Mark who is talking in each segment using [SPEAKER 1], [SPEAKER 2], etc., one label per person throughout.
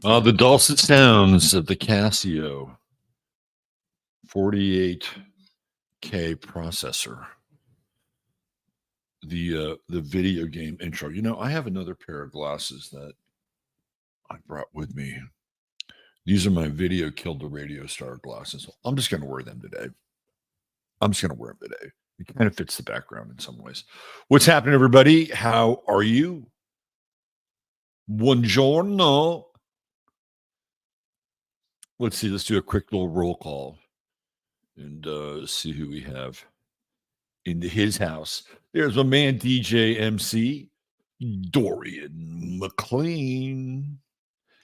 [SPEAKER 1] The dulcet sounds of the Casio 48K processor. The video game intro. You know, I have another pair of glasses that I brought with me. These are my video killed the radio star glasses. I'm just going to wear them today. It kind of fits the background in some ways. What's happening, everybody? How are you? Buongiorno. Let's see. Let's do a quick little roll call and see who we have into his house. There's my man, DJ MC, Dorian McLean,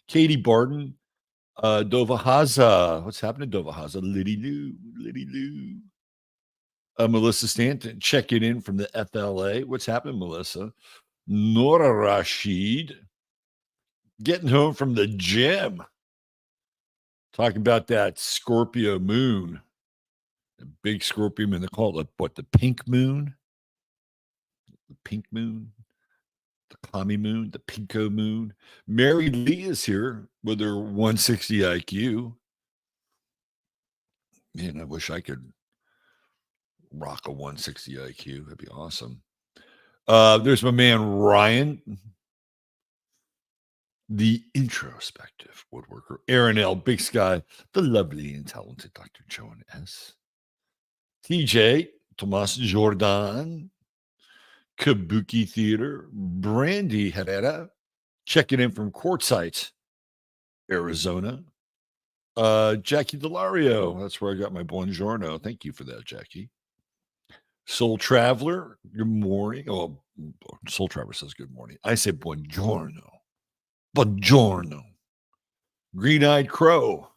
[SPEAKER 1] Katie Barton, Dova Haza. What's happening, Dova Haza? Liddy Lou. Melissa Stanton checking in from the FLA. What's happening, Melissa? Nora Rashid getting home from the gym. Talking about that Scorpio moon. The big Scorpio moon. They call it the pink moon? The pink moon? The commie moon? The pinko moon? Mary Lee is here with her 160 IQ. Man, I wish I could rock a 160 IQ. That'd be awesome. There's my man Ryan, the introspective woodworker. Aaron L, Big Sky, the lovely and talented Dr. Joan S. TJ, Tomas Jordan, Kabuki Theater, Brandy Herrera, checking in from Quartzsite, Arizona. Jackie Delario, that's where I got my buongiorno. Thank you for that, Jackie. Soul Traveler, good morning. Oh, Soul Traveler says good morning. I say buongiorno. Buongiorno. Green-eyed Crow.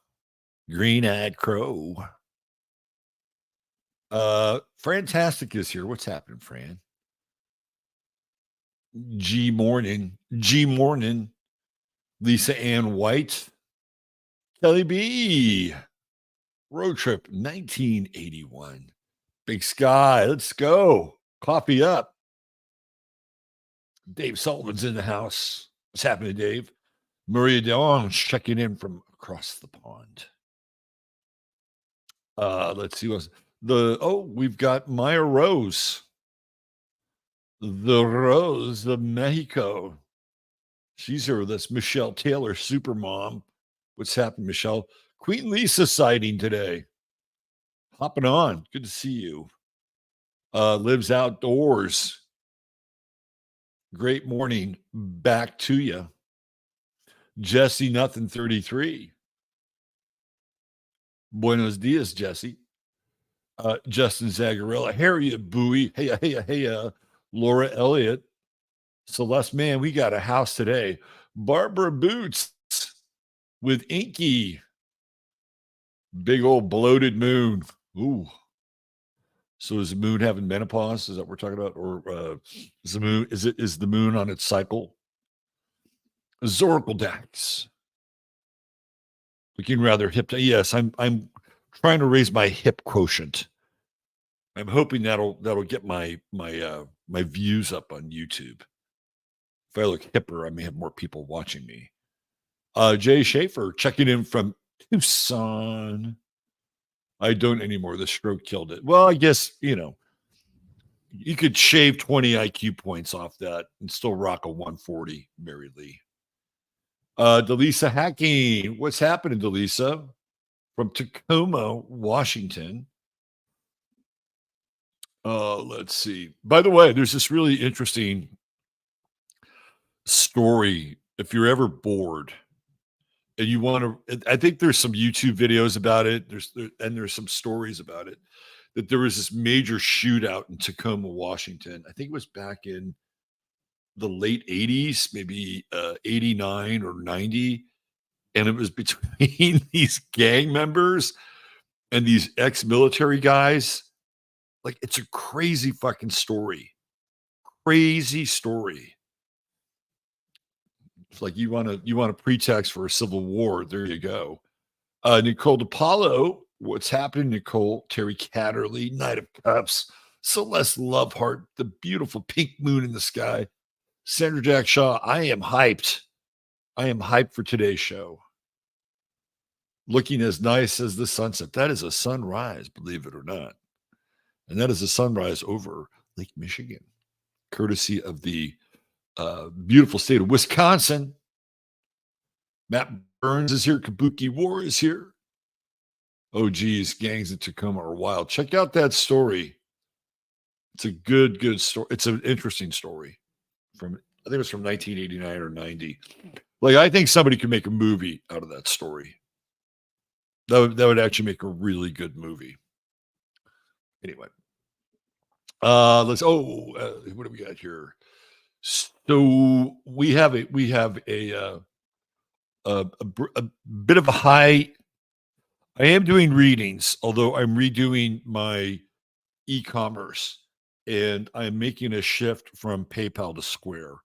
[SPEAKER 1] Fantastic is here. What's happening, Fran? G morning. Lisa Ann White. Kelly B. Road Trip 1981. Big Sky, let's go. Coffee up. Dave Sullivan's in the house. What's happening, Dave? Maria DeOnge checking in from across the pond. Let's see what's we've got Maya Rose. The Rose of Mexico. She's here with us. Michelle Taylor, Supermom. What's happening, Michelle? Queen Lisa sighting today. Hopping on. Good to see you. Lives outdoors. Great morning. Back to you. Jesse Nothing 33. Buenos dias, Jesse. Justin Zagarella. Harriet Bowie. Hey, Laura Elliott. Celeste, man, we got a house today. Barbara Boots with Inky. Big old bloated moon. Ooh. So is the moon having menopause? Is that what we're talking about? Or is the moon on its cycle? Zoracle Dax. Looking rather hip. Yes, I'm trying to raise my hip quotient. I'm hoping that'll get my views up on YouTube. If I look hipper, I may have more people watching me. Jay Schaefer checking in from Tucson. I don't anymore. The stroke killed it. Well, I guess, you could shave 20 IQ points off that and still rock a 140, Mary Lee. Delisa Hacking. What's happening, Delisa? From Tacoma, Washington. Let's see. By the way, there's this really interesting story. If you're ever bored and you want to, I think there's some YouTube videos about it. There's some stories about it, that there was this major shootout in Tacoma, Washington. I think it was back in the late 80s, maybe 89 or 90. And it was between these gang members and these ex-military guys. Like, it's a crazy fucking story. Crazy story. It's like you want a pretext for a civil war. There you go. Nicole DiPaolo. What's happening, Nicole? Terry Catterley, Knight of Cups, Celeste Loveheart, the beautiful pink moon in the sky. Sandra Jack Shaw, I am hyped. I am hyped for today's show. Looking as nice as the sunset. That is a sunrise, believe it or not. And that is a sunrise over Lake Michigan, courtesy of the beautiful state of Wisconsin. Matt Burns is here. Kabuki War is here. Oh, geez, gangs in Tacoma are wild. Check out that story. It's a good story. It's an interesting story from, I think it was from 1989 or 90. Like, I think somebody could make a movie out of that story. That would actually make a really good movie. Anyway, what do we got here? So we have a bit of a high. I am doing readings, although I'm redoing my e-commerce, and I'm making a shift from PayPal to Square.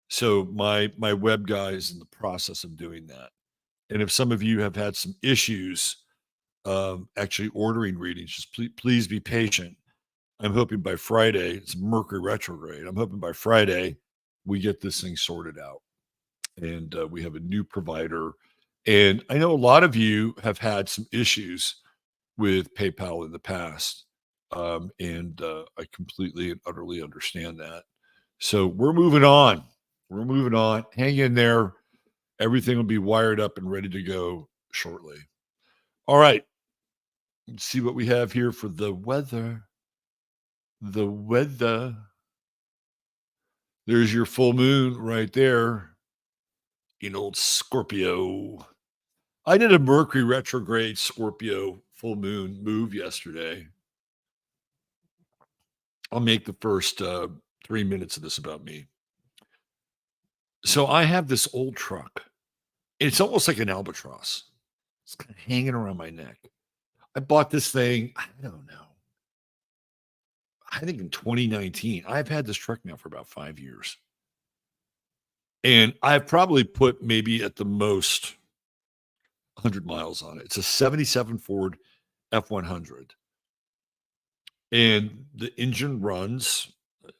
[SPEAKER 1] So my web guy is in the process of doing that. And if some of you have had some issues actually ordering readings, just please be patient. I'm hoping by Friday, it's Mercury retrograde. I'm hoping by Friday we get this thing sorted out, and we have a new provider. And I know a lot of you have had some issues with PayPal in the past, and I completely and utterly understand that. So we're moving on. We're moving on. Hang in there. Everything will be wired up and ready to go shortly. All right. Let's see what we have here for the weather. The weather. There's your full moon right there in old Scorpio. I did a Mercury retrograde Scorpio full moon move yesterday. I'll make the first 3 minutes of this about me. So I have this old truck. It's almost like an albatross. It's kind of hanging around my neck. I bought this thing, I don't know. I think in 2019. I've had this truck now for about 5 years. And I've probably put maybe at the most 100 miles on it. It's a 77 Ford F100. And the engine runs,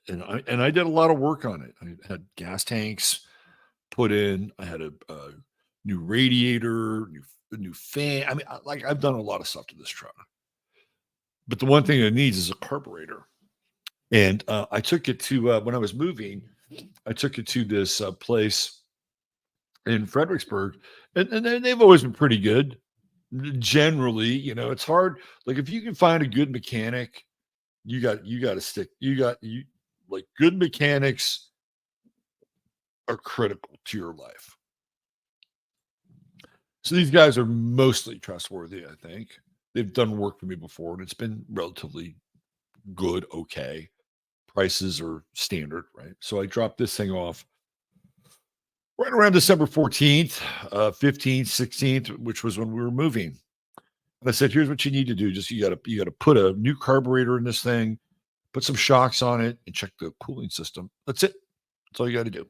[SPEAKER 1] and I did a lot of work on it. I had gas tanks put in. I had a new radiator, a new fan. I mean, I've done a lot of stuff to this truck. But the one thing it needs is a carburetor. And I took it to when I was moving. I took it to this place in Fredericksburg, and they've always been pretty good. Generally, it's hard. Like if you can find a good mechanic, you got to stick. You like good mechanics are critical to your life. So these guys are mostly trustworthy, I think. They've done work for me before, and it's been relatively good, okay. Prices are standard, right? So I dropped this thing off right around December 14th, 15th, 16th, which was when we were moving. And I said, here's what you need to do. Just you gotta put a new carburetor in this thing, put some shocks on it, and check the cooling system. That's it. That's all you got to do.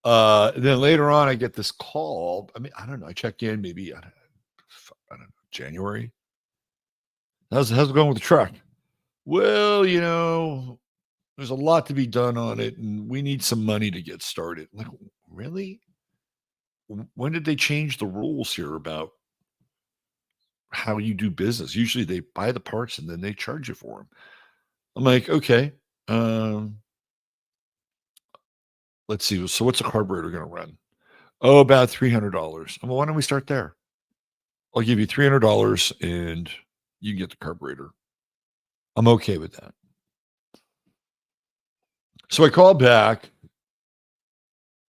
[SPEAKER 1] Then later on, I get this call. I mean, I don't know. I check in maybe I don't know, January. How's it going with the truck? Well, there's a lot to be done on it, and we need some money to get started. Like, really? When did they change the rules here about how you do business? Usually they buy the parts and then they charge you for them. I'm like, okay. Let's see. So what's a carburetor going to run? Oh, about $300. Well, why don't we start there? I'll give you $300 and you can get the carburetor. I'm okay with that. So I called back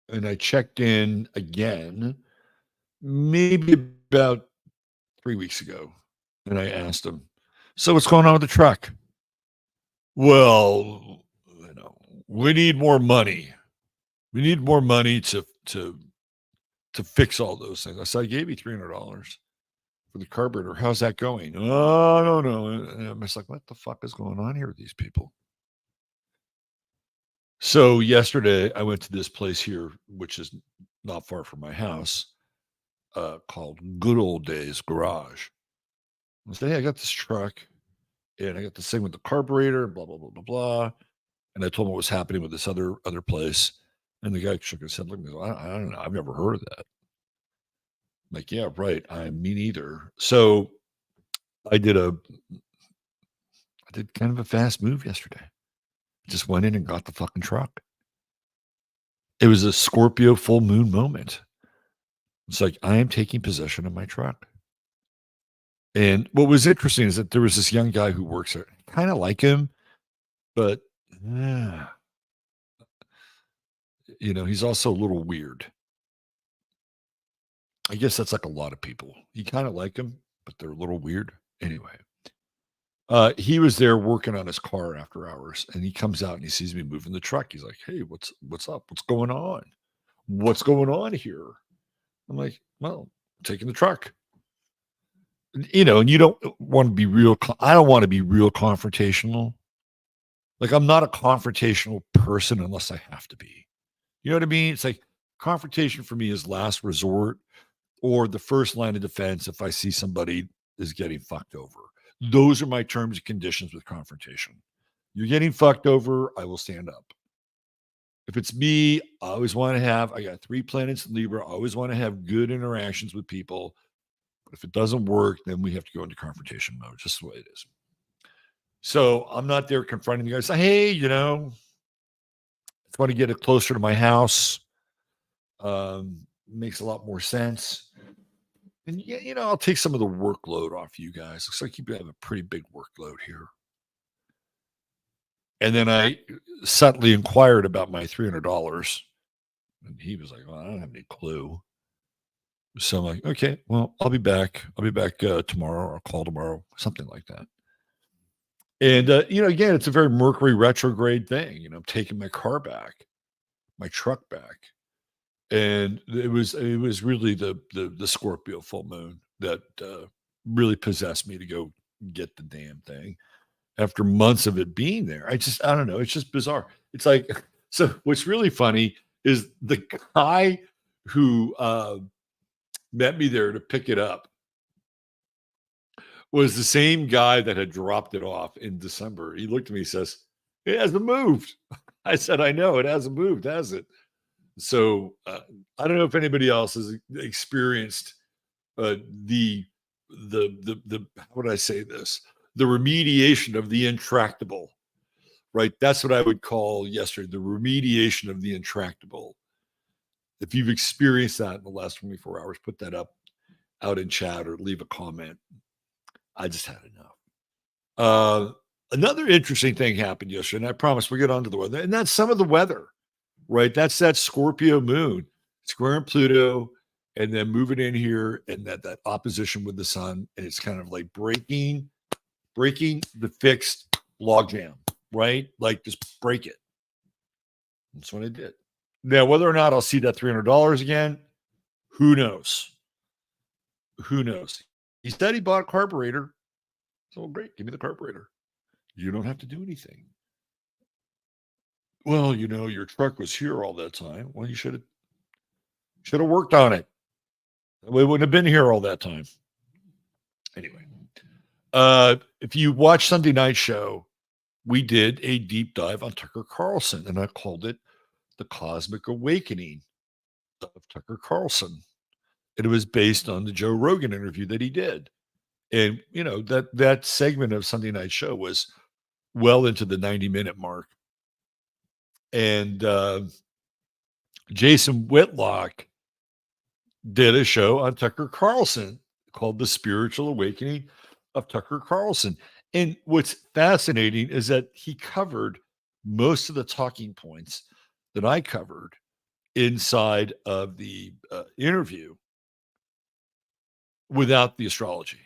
[SPEAKER 1] and I checked in again, maybe about 3 weeks ago. And I asked him, so what's going on with the truck? Well, we need more money. We need more money to fix all those things. I said, I gave you $300 for the carburetor. How's that going? Oh, I don't know. And I'm just like, what the fuck is going on here with these people? So yesterday I went to this place here, which is not far from my house, called Good Old Days Garage. I said, hey, I got this truck and I got this thing with the carburetor, blah, blah, blah, blah, blah. And I told them what was happening with this other place. And the guy shook his head, looked at me, I don't know. I've never heard of that. I'm like, yeah, right. Me neither. So I did kind of a fast move yesterday. Just went in and got the fucking truck. It was a Scorpio full moon moment. It's like, I am taking possession of my truck. And what was interesting is that there was this young guy who works there. Kind of like him, but he's also a little weird. I guess that's like a lot of people. You kind of like him, but they're a little weird. Anyway, he was there working on his car after hours, and he comes out and he sees me moving the truck. He's like, "Hey, what's up? What's going on? What's going on here?" I'm like, "Well, I'm taking the truck." And you don't want to be real. I don't want to be real confrontational. Like, I'm not a confrontational person unless I have to be. You know what I mean? It's like confrontation for me is last resort or the first line of defense if I see somebody is getting fucked over. Those are my terms and conditions with confrontation. You're getting fucked over, I will stand up. If it's me, I got 3 planets in Libra. I always want to have good interactions with people. But if it doesn't work, then we have to go into confrontation mode, just the way it is. So I'm not there confronting the guy. Say, hey, I just want to get it closer to my house. Makes a lot more sense. And I'll take some of the workload off you guys. Looks like you have a pretty big workload here. And then I subtly inquired about my $300. And he was like, well, I don't have any clue. So I'm like, okay, well, I'll be back. I'll be back tomorrow, or I'll call tomorrow, something like that. And, again, it's a very Mercury retrograde thing. I'm taking my car back, my truck back. And it was really the Scorpio full moon that really possessed me to go get the damn thing after months of it being there. I don't know. It's just bizarre. It's like, so what's really funny is the guy who met me there to pick it up was the same guy that had dropped it off in December. He looked at me and says, it hasn't moved. I said, I know it hasn't moved, has it? So I don't know if anybody else has experienced the how would I say this? The remediation of the intractable, right? That's what I would call yesterday, the remediation of the intractable. If you've experienced that in the last 24 hours, put that up out in chat or leave a comment. I just had enough. Another interesting thing happened yesterday, and I promise we'll get on to the weather, and that's some of the weather. Right, that's that Scorpio moon squaring Pluto, and then moving in here, and that opposition with the sun, and it's kind of like breaking the fixed logjam, right? Like just break it. That's what I did. Now, whether or not I'll see that $300 again, who knows? Who knows? He said he bought a carburetor, so great, give me the carburetor. You don't have to do anything. Well, your truck was here all that time. Well, you should have worked on it. We wouldn't have been here all that time. Anyway, if you watch Sunday Night Show, we did a deep dive on Tucker Carlson, and I called it The Cosmic Awakening of Tucker Carlson. And it was based on the Joe Rogan interview that he did. And, that segment of Sunday Night Show was well into the 90-minute mark. And Jason Whitlock did a show on Tucker Carlson called The Spiritual Awakening of Tucker Carlson. And what's fascinating is that he covered most of the talking points that I covered inside of the interview without the astrology.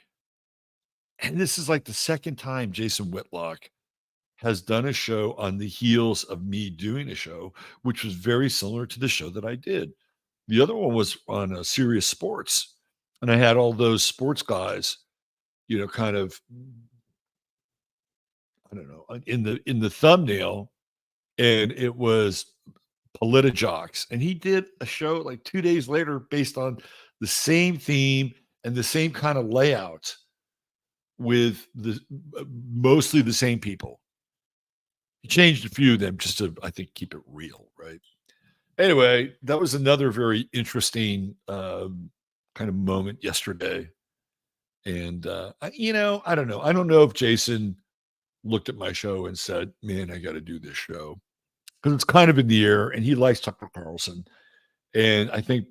[SPEAKER 1] And this is like the second time Jason Whitlock has done a show on the heels of me doing a show, which was very similar to the show that I did. The other one was on Serious Sports, and I had all those sports guys, kind of, I don't know, in the thumbnail, and it was Politojocks, and he did a show like 2 days later based on the same theme and the same kind of layout with mostly the same people. He changed a few of them just to, I think, keep it real, right? Anyway, that was another very interesting, kind of moment yesterday, and, I don't know. I don't know if Jason looked at my show and said, "Man, I gotta do this show," because it's kind of in the air, and he likes Tucker Carlson, and I think,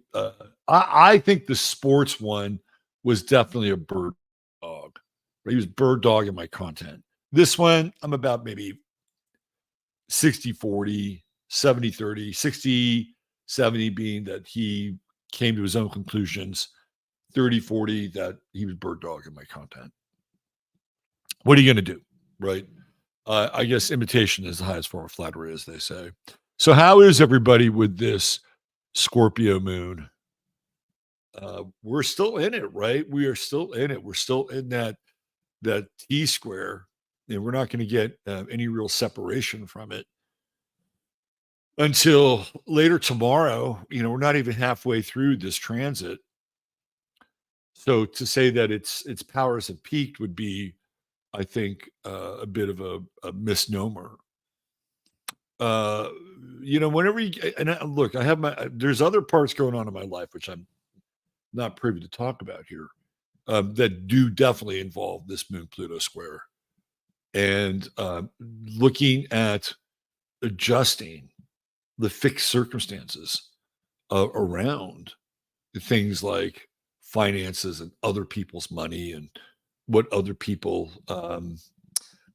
[SPEAKER 1] I think the sports one was definitely a bird dog. He was bird dogging my content. This one, I'm about maybe 60-40, 70-30, 60-70 being that he came to his own conclusions, 30-40 that he was bird dogging my content. What are you going to do? Right. I guess imitation is the highest form of flattery, as they say. So, how is everybody with this Scorpio moon? We're still in it, right? We are still in it. We're still in that T square, and we're not going to get any real separation from it until later tomorrow. We're not even halfway through this transit. So to say that its powers have peaked would be, I think, a bit of a misnomer. Uh, whenever look, I have there's other parts going on in my life which I'm not privy to talk about here, that do definitely involve this Moon Pluto square, and looking at adjusting the fixed circumstances around things like finances and other people's money and what other people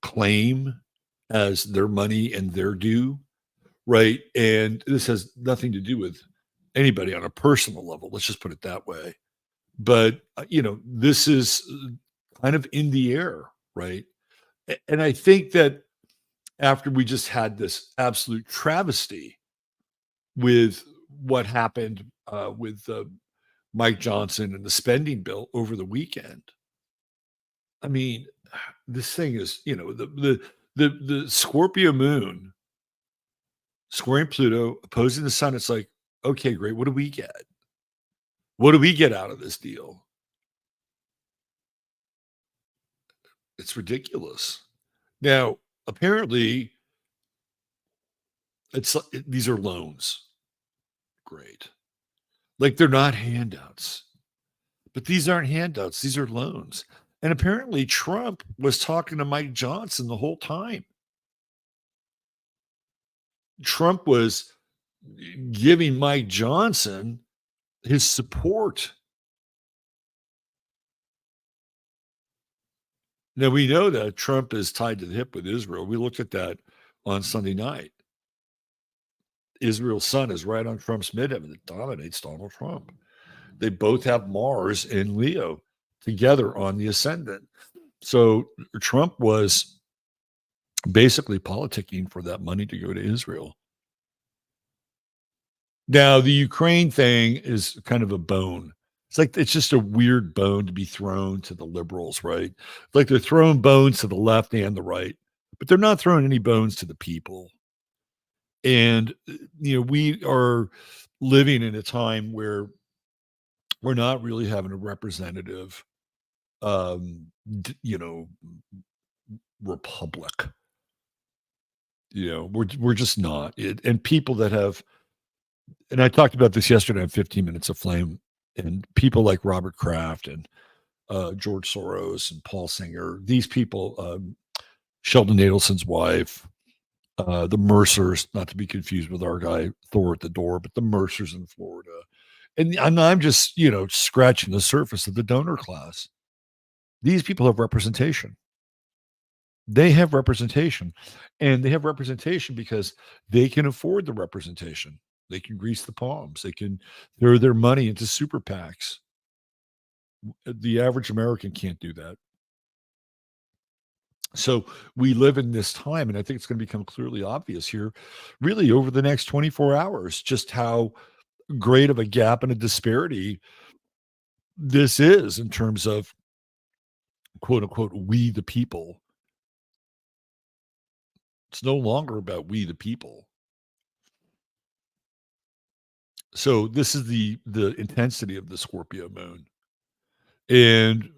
[SPEAKER 1] claim as their money and their due, right? And this has nothing to do with anybody on a personal level. Let's just put it that way. But, this is kind of in the air, right? And I think that after we just had this absolute travesty with what happened with Mike Johnson and the spending bill over the weekend. I mean, this thing is, the Scorpio moon squaring Pluto, opposing the sun. It's like, okay, great. What do we get? What do we get out of this deal? It's ridiculous. Now, apparently, these are loans. Great. Like they're not handouts. But these aren't handouts, these are loans. And apparently Trump was talking to Mike Johnson the whole time. Trump was giving Mike Johnson his support. Now we know that Trump is tied to the hip with Israel. We looked at that on Sunday night. Israel's sun is right on Trump's midheaven that dominates Donald Trump. They both have Mars and Leo together on the ascendant. So Trump was basically politicking for that money to go to Israel. Now, the Ukraine thing is kind of a bone. It's just a weird bone to be thrown to the liberals, right? Like they're throwing bones to the left and the right, but they're not throwing any bones to the people. And, we are living in a time where we're not really having a representative, republic. We're just not. And people that have, and I talked about this yesterday on 15 Minutes of Flame, and people like Robert Kraft and George Soros and Paul Singer, these people, Sheldon Adelson's wife, the Mercers, not to be confused with our guy Thor at the door, but the Mercers in Florida. And I'm just, scratching the surface of the donor class. These people have representation. They have representation, and they have representation because they can afford the representation. They can grease the palms. They can throw their money into super PACs. The average American can't do that. So we live in this time, and I think it's going to become clearly obvious here, really over the next 24 hours, just how great of a gap and a disparity this is in terms of quote unquote we the people. It's no longer about we the people. So this is the intensity of the Scorpio moon. And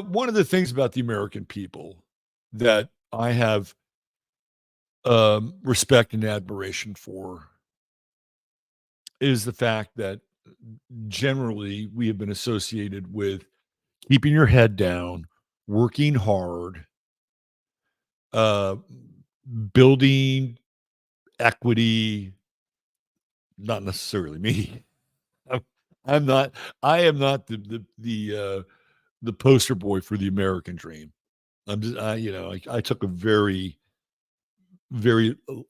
[SPEAKER 1] one of the things about the American people that I have respect and admiration for is the fact that generally we have been associated with keeping your head down, working hard, uh, building equity, not necessarily me. I'm, I'm not. I am not the poster boy for the American dream. I'm just. I took a very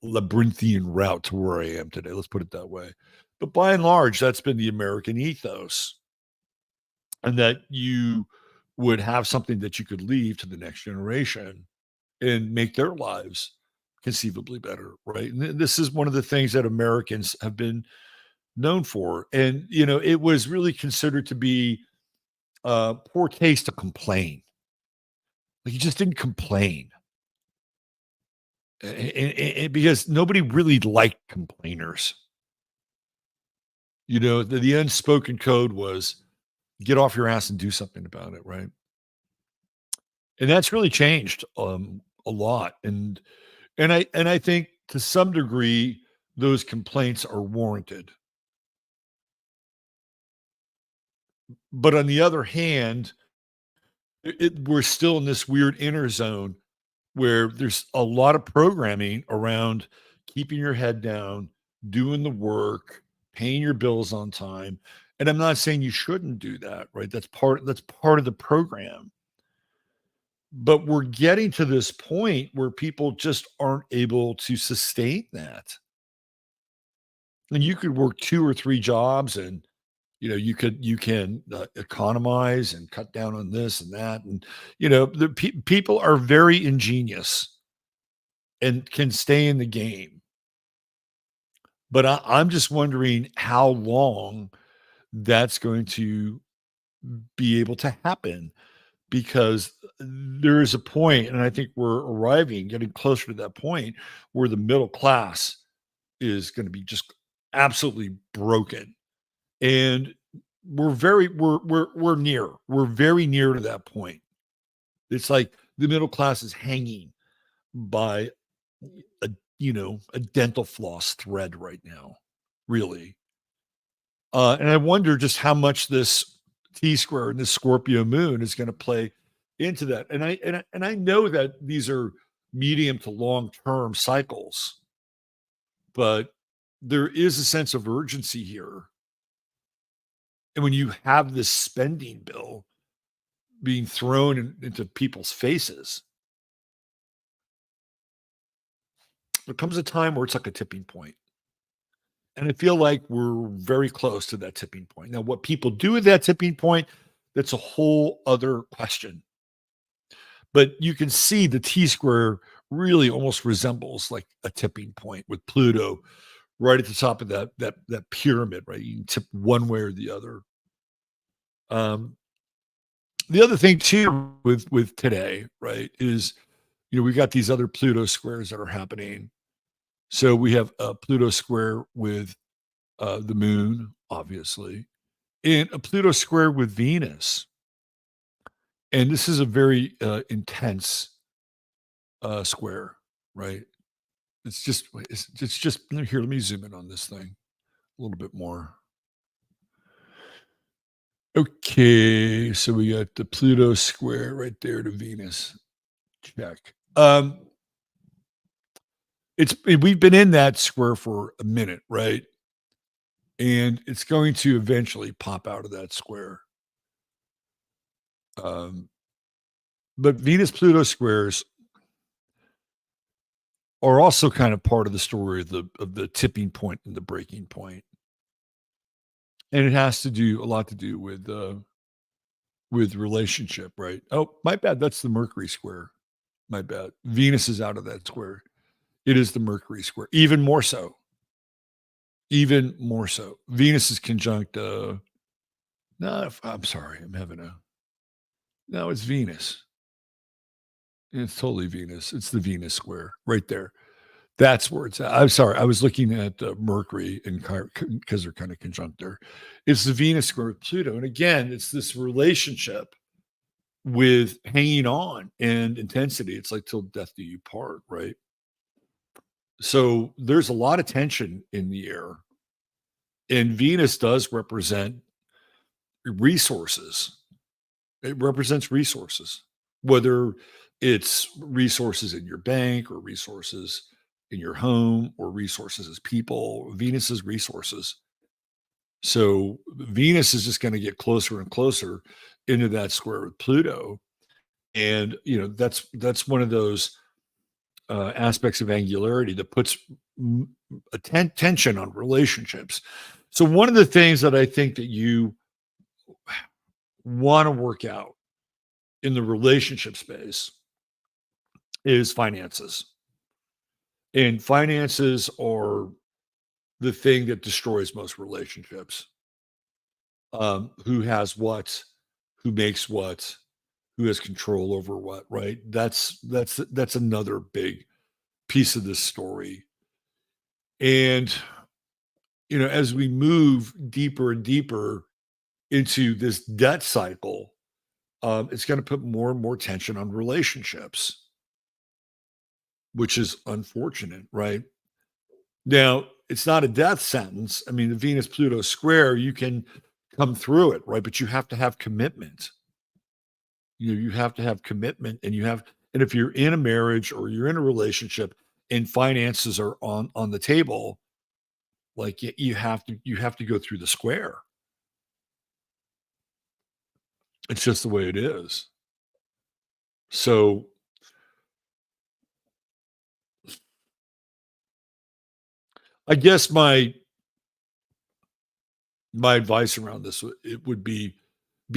[SPEAKER 1] labyrinthian route to where I am today. Let's put it that way. But by and large, that's been the American ethos, and that you would have something that you could leave to the next generation and make their lives conceivably better, right? And this is one of the things that Americans have been known for. And it was really considered to be poor taste to complain. Like you just didn't complain, because nobody really liked complainers. The unspoken code was get off your ass and do something about it, right? And that's really changed a lot. And I think to some degree those complaints are warranted. But on the other hand, we're still in this weird inner zone where there's a lot of programming around keeping your head down, doing the work, paying your bills on time. And I'm not saying you shouldn't do that, right? That's part of the program. But we're getting to this point where people just aren't able to sustain that. And you could work 2 or 3 jobs, and you can economize and cut down on this and that, and the people are very ingenious and can stay in the game. But I'm just wondering how long that's going to be able to happen, because there is a point, and I think getting closer to that point, where the middle class is going to be just absolutely broken. And we're very near to that point. It's like the middle class is hanging by a a dental floss thread right now, really. And I wonder just how much this T square and this Scorpio moon is going to play into that. And I know that these are medium to long term cycles, but there is a sense of urgency here. And when you have this spending bill being thrown into people's faces, there comes a time where it's like a tipping point. And I feel like we're very close to that tipping point. Now, what people do at that tipping point, that's a whole other question. But you can see the T square really almost resembles like a tipping point with Pluto right at the top of that pyramid, right? You can tip one way or the other. Um, the other thing too with today, right, is we got these other Pluto squares that are happening. So we have a Pluto square with the moon, obviously, and a Pluto square with Venus. And this is a very intense square, right? It's just here. Let me zoom in on this thing a little bit more. Okay, so we got the Pluto square right there to Venus. Check. We've been in that square for a minute, right? And it's going to eventually pop out of that square. Um, but Venus Pluto squares are also kind of part of the story of the tipping point and the breaking point. And it has to do a lot to do with relationship, right? Oh, my bad. That's the Mercury square. My bad. Venus is out of that square. It is the Mercury square. Even more so. Even more so. Venus is conjunct. No, I'm sorry. I'm having a. No, it's Venus. It's totally Venus. It's the Venus square right there. That's where it's at. I'm sorry. I was looking at Mercury and because they're kind of conjunct there. It's the Venus square with Pluto. And again, it's this relationship with hanging on and intensity. It's like till death do you part, right? So there's a lot of tension in the air, and Venus does represent resources. It represents resources, whether it's resources in your bank or resources in your home or resources as people. Venus is resources. So Venus is just going to get closer and closer into that square with Pluto. And that's one of those aspects of angularity that puts tension on relationships. So one of the things that I think that you want to work out in the relationship space is finances. And finances are the thing that destroys most relationships. Who has what, who makes what, who has control over what, right? That's another big piece of this story. And as we move deeper and deeper into this debt cycle, it's going to put more and more tension on relationships, which is unfortunate, right? Now, it's not a death sentence. I mean, the Venus Pluto square, you can come through it, right? But you have to have commitment. You have to have commitment, and if you're in a marriage or you're in a relationship and finances are on the table, like you have to go through the square. It's just the way it is. So I guess my advice around this it would be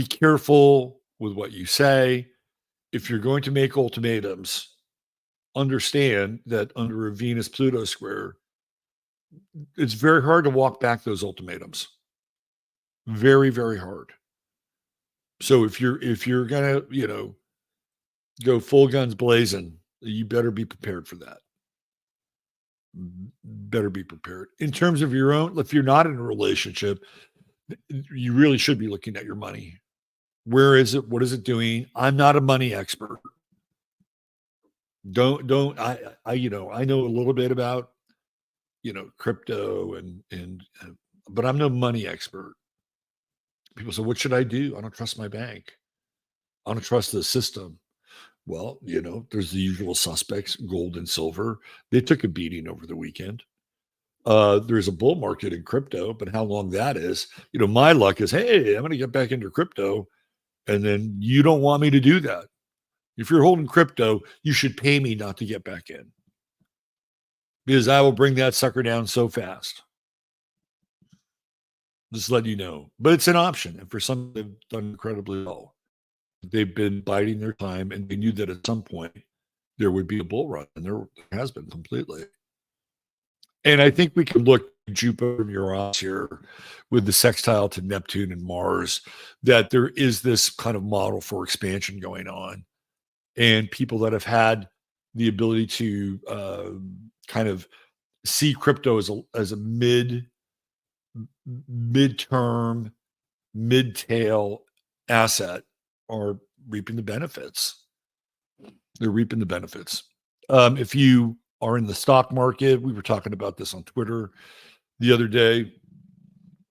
[SPEAKER 1] careful with what you say. If you're going to make ultimatums, understand that under a Venus Pluto square, it's very hard to walk back those ultimatums. Very, very hard. So if you're gonna, go full guns blazing, you better be prepared for that. Better be prepared. In terms of your own, if you're not in a relationship, you really should be looking at your money. Where is it? What is it doing? I'm not a money expert. Don't I know a little bit about, crypto and but I'm no money expert. People say, "What should I do? I don't trust my bank. I don't trust the system." Well, there's the usual suspects, gold and silver. They took a beating over the weekend. There's a bull market in crypto, but how long that is, my luck is, hey, I'm going to get back into crypto. And then you don't want me to do that. If you're holding crypto, you should pay me not to get back in because I will bring that sucker down so fast. Just let you know. But it's an option. And for some, they've done incredibly well. They've been biding their time, and they knew that at some point there would be a bull run, and there has been completely. And I think we can look at Jupiter and Uranus here with the sextile to Neptune and Mars, that there is this kind of model for expansion going on. And people that have had the ability to kind of see crypto as a midterm, mid-tail asset are reaping the benefits. They're reaping the benefits. If you are in the stock market, we were talking about this on Twitter the other day.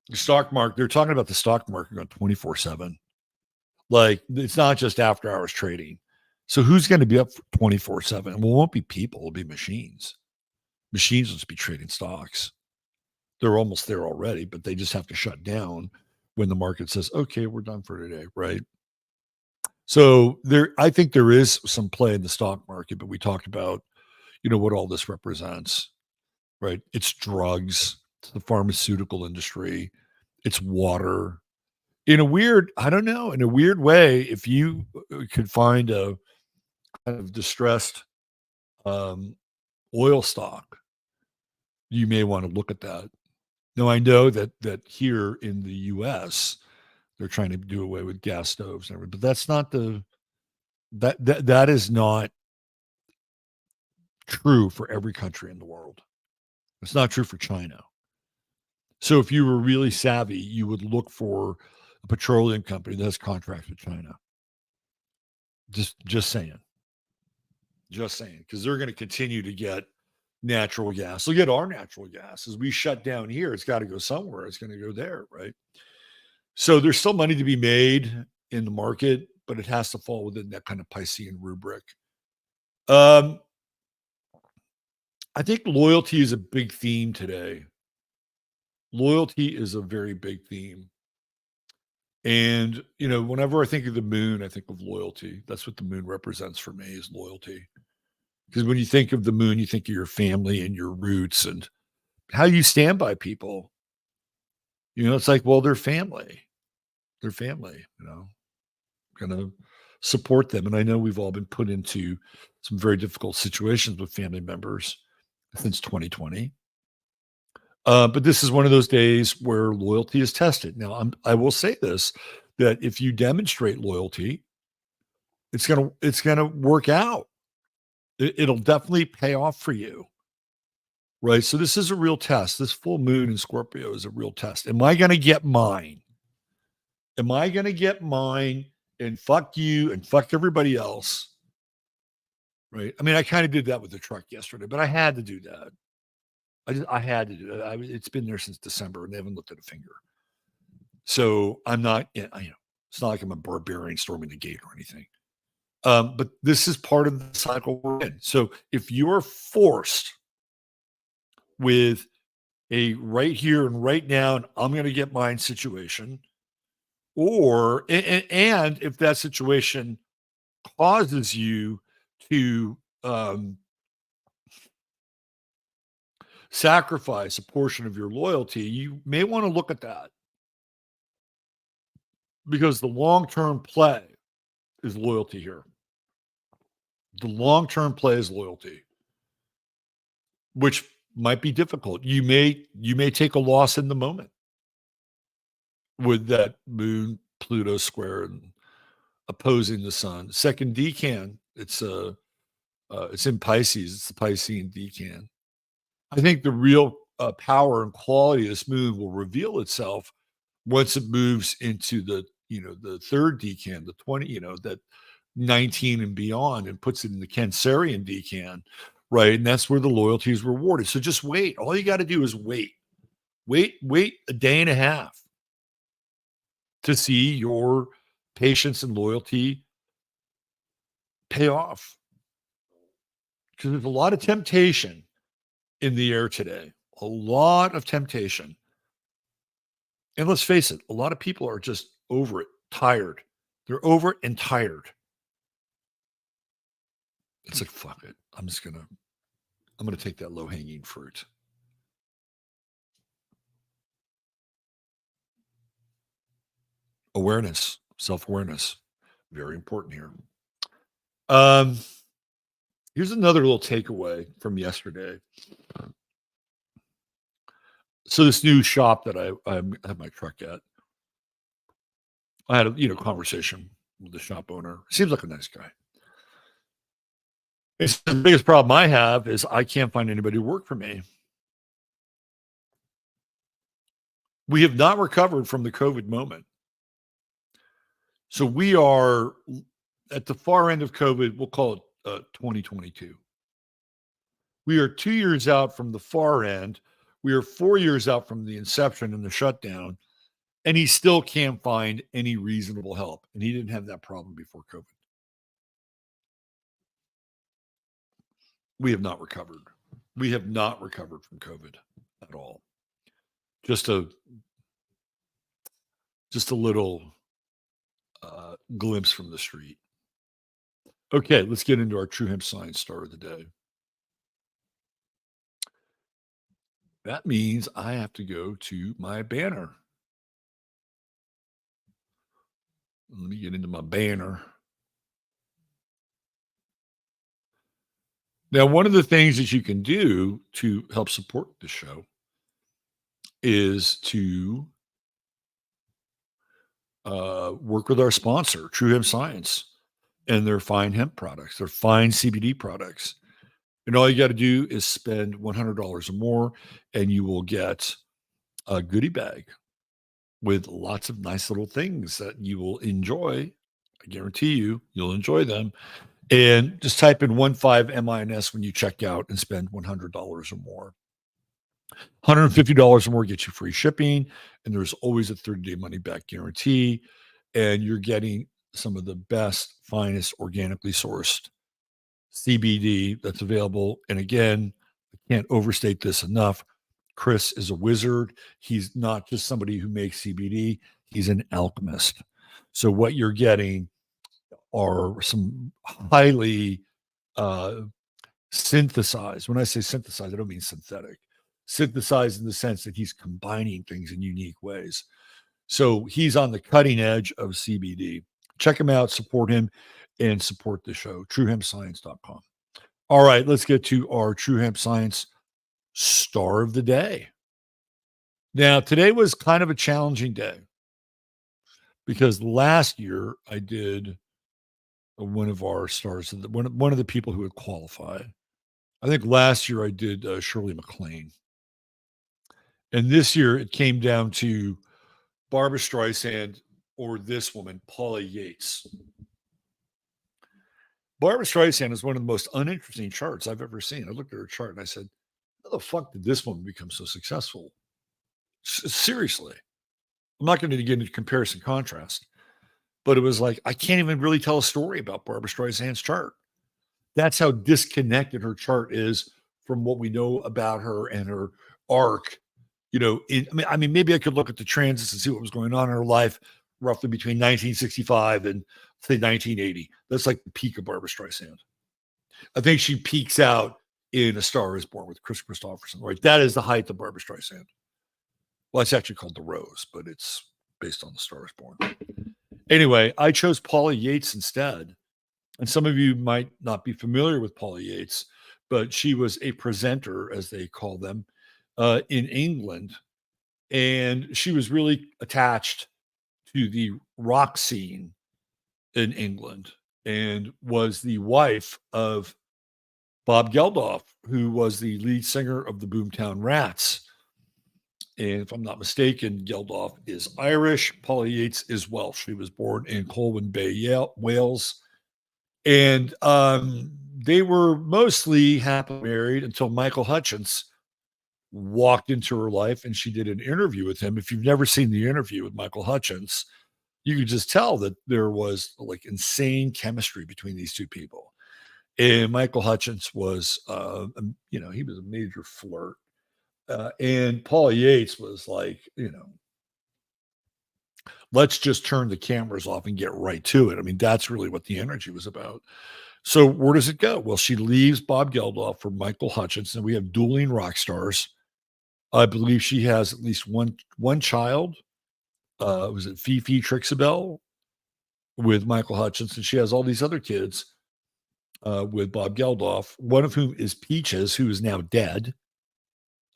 [SPEAKER 1] The stock market, they're talking about the stock market going 24/7. Like, it's not just after hours trading. So who's going to be up 24/7? Well, it won't be people, it'll be machines. Machines will just be trading stocks. They're almost there already, but they just have to shut down when the market says, okay, we're done for today, right? So I think there is some play in the stock market, but we talked about, what all this represents, right? It's drugs, it's the pharmaceutical industry, it's water. I don't know, in a weird way, if you could find a kind of distressed um, oil stock, you may want to look at that. Now, I know that here in the U.S., they're trying to do away with gas stoves and everything, but that's not that is not true for every country in the world. It's not true for China. So if you were really savvy, you would look for a petroleum company that has contracts with China. Just saying, because they're going to continue to get natural gas. Look at our natural gas. As we shut down here, it's got to go somewhere. It's going to go there, right? So there's still money to be made in the market, but it has to fall within that kind of Piscean rubric. I think loyalty is a big theme today. Loyalty is a very big theme. And, whenever I think of the moon, I think of loyalty. That's what the moon represents for me, is loyalty. Because when you think of the moon, you think of your family and your roots and how you stand by people. It's like, well, they're family. They're family, gonna support them. And I know we've all been put into some very difficult situations with family members since 2020. But this is one of those days where loyalty is tested. Now, I will say this, that if you demonstrate loyalty, it's gonna work out. It'll definitely pay off for you, right? So this is a real test. This full moon in Scorpio is a real test. Am I gonna get mine? Am I gonna get mine and fuck you and fuck everybody else? Right? I mean, I kind of did that with the truck yesterday, but I had to do that. I had to do it. It's been there since December, and they haven't looked at a finger. So I'm not, it's not like I'm a barbarian storming the gate or anything. But this is part of the cycle we're in. So if you're forced with a right here and right now, and I'm going to get mine situation, or and if that situation causes you to sacrifice a portion of your loyalty, you may want to look at that, because the long-term play is loyalty here. The long-term play is loyalty, which might be difficult. You may take a loss in the moment with that moon Pluto square and opposing the sun. Second decan, it's in Pisces. It's the Piscean decan. I think the real power and quality of this moon will reveal itself once it moves into the third decan, the 20, that 19 and beyond, and puts it in the Cancerian decan, right? And that's where the loyalty is rewarded. So just wait. All you got to do is wait a day and a half to see your patience and loyalty pay off. Because there's a lot of temptation in the air today, a lot of temptation. And let's face it, a lot of people are just over it, tired. They're over it and tired. It's like, fuck it. I'm going to take that low hanging fruit. Awareness, self-awareness, very important here. Here's another little takeaway from yesterday. So this new shop that I have my truck at, I had a conversation with the shop owner. Seems like a nice guy. It's the biggest problem I have is I can't find anybody to work for me. We have not recovered from the COVID moment. So we are at the far end of COVID. We'll call it 2022. We are 2 years out from the far end. We are 4 years out from the inception and the shutdown, and he still can't find any reasonable help. And he didn't have that problem before COVID. We have not recovered. We have not recovered from COVID at all. Just a little glimpse from the street. Okay, let's get into our True Hemp Science star of the day. That means I have to go to my banner. Let me get into my banner. Now, one of the things that you can do to help support the show is to work with our sponsor, True Hemp Science, and their fine hemp products, their fine CBD products. And all you got to do is spend $100 or more, and you will get a goodie bag with lots of nice little things that you will enjoy. I guarantee you'll enjoy them. And just type in 15MINS when you check out and spend $100 or more. $150 or more gets you free shipping, and there's always a 30-day money-back guarantee, and you're getting some of the best, finest, organically sourced CBD that's available. And again, I can't overstate this enough. Chris is a wizard. He's not just somebody who makes CBD, he's an alchemist. So what you're getting are some highly uh, synthesized. When I say synthesized, I don't mean synthetic. Synthesized in the sense that he's combining things in unique ways. So he's on the cutting edge of CBD. Check him out, support him, and support the show. TrueHempScience.com. All right, let's get to our True Hemp Science star of the day. Now, today was kind of a challenging day because last year I did one of our stars, one of the people who had qualified. I think last year I did Shirley MacLaine. And this year it came down to Barbra Streisand or this woman, Paula Yates. Barbra Streisand is one of the most uninteresting charts I've ever seen. I looked at her chart and I said, how the fuck did this woman become so successful? Seriously. I'm not going to get into comparison contrast, but it was like, I can't even really tell a story about Barbra Streisand's chart. That's how disconnected her chart is from what we know about her and her arc. You know, I mean, maybe I could look at the transits and see what was going on in her life roughly between 1965 and say 1980. That's like the peak of Barbra Streisand. I think she peaks out in A Star Is Born with Chris Christopherson, right? That is the height of Barbra Streisand. Well, it's actually called The Rose, but it's based on The Star Is Born. Anyway, I chose Paula Yates instead. And some of you might not be familiar with Paula Yates, but she was a presenter, as they call them, in England. And she was really attached to the rock scene in England and was the wife of Bob Geldof, who was the lead singer of the Boomtown Rats. And if I'm not mistaken, Geldof is Irish. Paula Yates is Welsh. She was born in Colwyn Bay, Wales. And they were mostly happily married until Michael Hutchence walked into her life and she did an interview with him. If you've never seen the interview with Michael Hutchence, you could just tell that there was like insane chemistry between these two people. And Michael Hutchence was, he was a major flirt. And Paula Yates was like, let's just turn the cameras off and get right to it. I mean, that's really what the energy was about. So where does it go? Well, she leaves Bob Geldof for Michael Hutchence, and we have dueling rock stars. I believe she has at least one child. Was it Fifi Trixabel with Michael Hutchence? And she has all these other kids with Bob Geldof, one of whom is Peaches, who is now dead,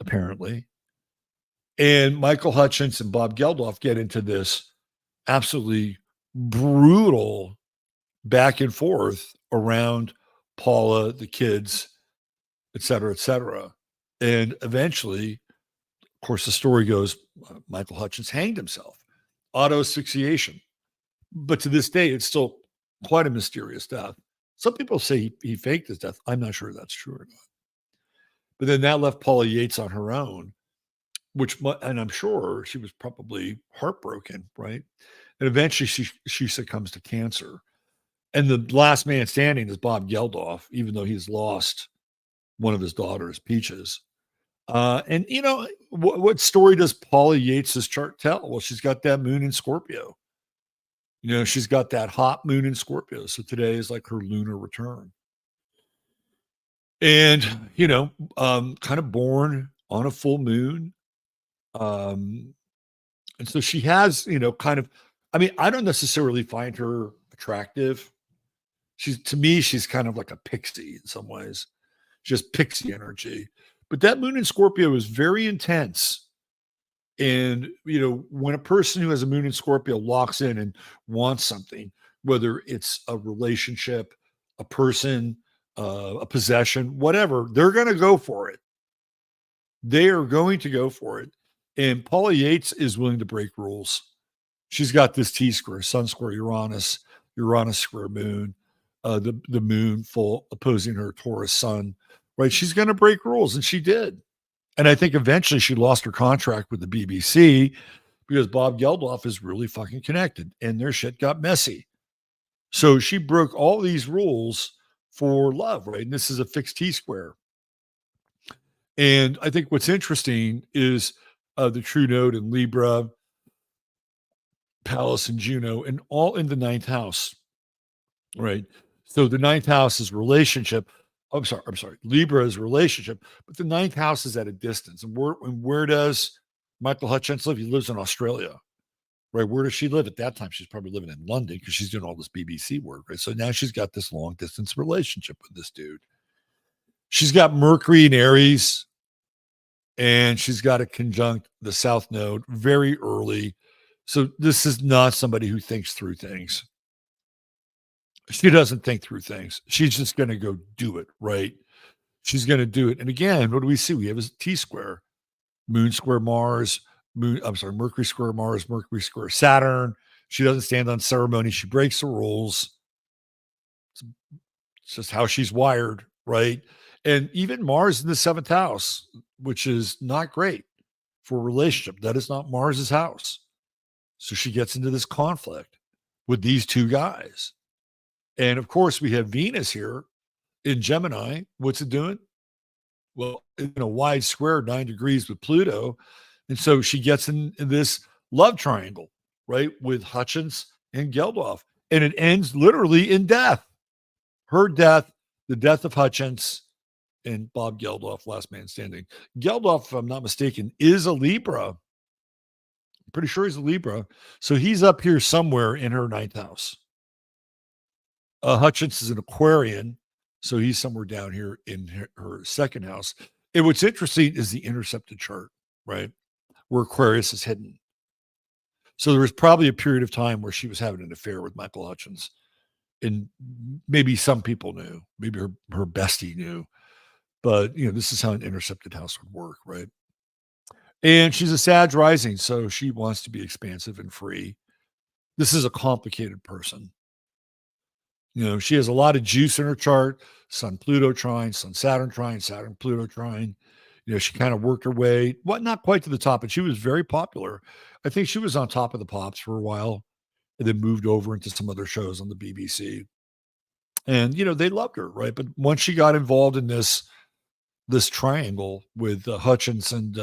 [SPEAKER 1] apparently. And Michael Hutchence and Bob Geldof get into this absolutely brutal back and forth around Paula, the kids, et cetera, et cetera. And eventually, of course, the story goes, Michael Hutchence hanged himself, auto asphyxiation. But to this day, it's still quite a mysterious death. Some people say he faked his death. I'm not sure that's true or not. But then that left Paula Yates on her own, and I'm sure she was probably heartbroken, right? And eventually she succumbs to cancer. And the last man standing is Bob Geldof, even though he's lost one of his daughters, Peaches. And what story does Paula Yates' chart tell? Well, she's got that moon in Scorpio. She's got that hot moon in Scorpio. So today is like her lunar return. And, kind of born on a full moon. And so she has, I don't necessarily find her attractive. To me, she's kind of like a pixie in some ways, just pixie energy. But that moon in Scorpio is very intense. And, when a person who has a moon in Scorpio locks in and wants something, whether it's a relationship, a person, a possession, whatever, they're going to go for it. They are going to go for it. And Paula Yates is willing to break rules. She's got this T-square, Sun square Uranus, Uranus square Moon. the moon full opposing her Taurus sun, right? She's going to break rules, and she did. And I think eventually she lost her contract with the BBC because Bob Geldof is really fucking connected, and their shit got messy. So she broke all these rules for love, right? And this is a fixed T-square. And I think what's interesting is the true node in Libra, Pallas, and Juno, and all in the ninth house, right? So the ninth house is relationship. I'm sorry. Libra is relationship, but the ninth house is at a distance. And where does Michael Hutchence live? He lives in Australia, right? Where does she live at that time? She's probably living in London because she's doing all this BBC work, right? So now she's got this long distance relationship with this dude. She's got Mercury in Aries, and she's got a conjunct the South Node very early. So this is not somebody who thinks through things. She doesn't think through things. She's just going to go do it, right? She's going to do it. And again, what do we see? We have a T-square, Moon square Mars, Mercury square Mars, Mercury square Saturn. She doesn't stand on ceremony. She breaks the rules. It's just how she's wired, right? And even Mars in the seventh house, which is not great for a relationship. That is not Mars's house. So she gets into this conflict with these two guys. And of course, we have Venus here in Gemini. What's it doing? Well, in a wide square, 9 degrees with Pluto. And so she gets in this love triangle, right, with Hutchence and Geldof. And it ends literally in death. Her death, the death of Hutchence, and Bob Geldof, last man standing. Geldof, if I'm not mistaken, is a Libra. I'm pretty sure he's a Libra. So he's up here somewhere in her ninth house. Hutchence is an Aquarian, so he's somewhere down here in her second house. And what's interesting is the intercepted chart, right, where Aquarius is hidden. So there was probably a period of time where she was having an affair with Michael Hutchence. And maybe some people knew, maybe her bestie knew. But, this is how an intercepted house would work, right? And she's a Sag rising, so she wants to be expansive and free. This is a complicated person. She has a lot of juice in her chart. Sun Pluto trine, Sun Saturn trine, Saturn Pluto trine. She kind of worked her way, not quite to the top, but she was very popular. I think she was on Top of the Pops for a while and then moved over into some other shows on the BBC. And, they loved her, right? But once she got involved in this triangle with Hutchence and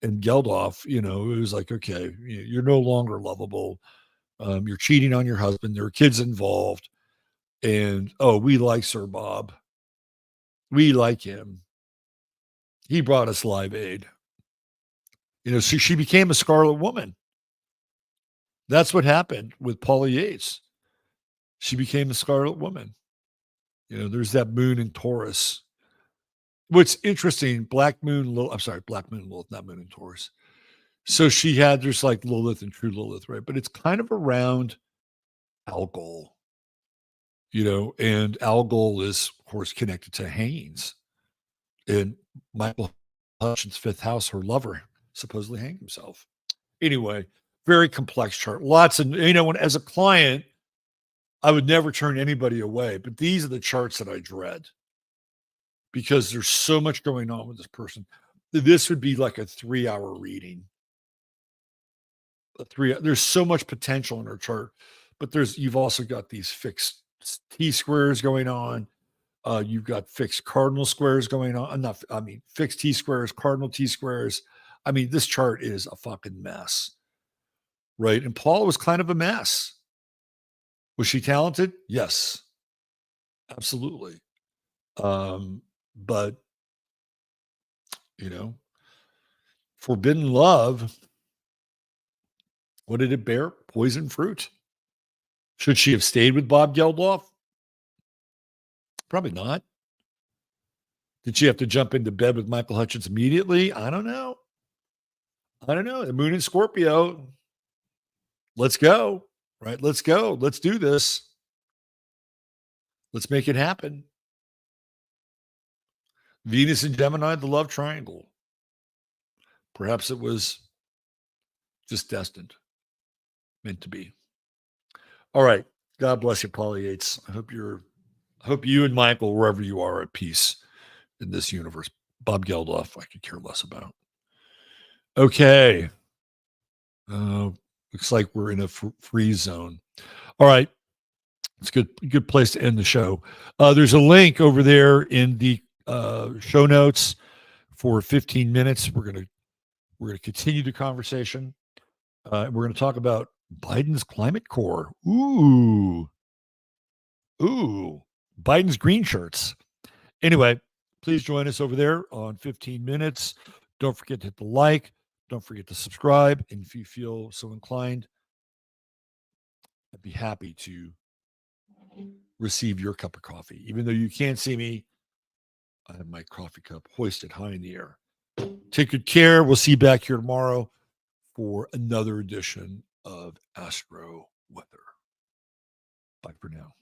[SPEAKER 1] Geldof, it was like, okay, you're no longer lovable. You're cheating on your husband. There are kids involved. And, we like Sir Bob. We like him. He brought us Live Aid. So she became a Scarlet Woman. That's what happened with Paula Yates. She became a Scarlet Woman. There's that moon in Taurus. What's interesting, Black Moon Lilith, not Moon in Taurus. So there's like Lilith and True Lilith, right? But it's kind of around Algol, and Algol is, of course, connected to Haynes. And Michael Hutchence' fifth house, her lover, supposedly hanged himself. Anyway, very complex chart. Lots of, as a client, I would never turn anybody away, but these are the charts that I dread because there's so much going on with this person. This would be like a 3-hour reading. There's so much potential in her chart, but you've also got these fixed T-squares going on. You've got fixed cardinal squares going on. Fixed T-squares, cardinal T-squares. This chart is a fucking mess, right? And Paula was kind of a mess. Was she talented? Yes, absolutely. But, forbidden love, what did it bear? Poison fruit. Should she have stayed with Bob Geldof? Probably not. Did she have to jump into bed with Michael Hutchence immediately? I don't know. The moon in Scorpio. Let's go, right? Let's go. Let's do this. Let's make it happen. Venus and Gemini, the love triangle. Perhaps it was just destined, meant to be. All right. God bless you, Paula Yates. I hope you and Michael, wherever you are, at peace in this universe. Bob Geldof, I could care less about. Okay. Looks like we're in a free zone. All right. It's a good place to end the show. There's a link over there in the show notes for 15 minutes. We're gonna continue the conversation. We're gonna talk about Biden's climate core. Ooh, Biden's green shirts. Anyway, please join us over there on 15 minutes. Don't forget to hit the like. Don't forget to subscribe. And if you feel so inclined, I'd be happy to receive your cup of coffee. Even though you can't see me, I have my coffee cup hoisted high in the air. Take good care. We'll see you back here tomorrow for another edition of Astro Weather. Bye for now.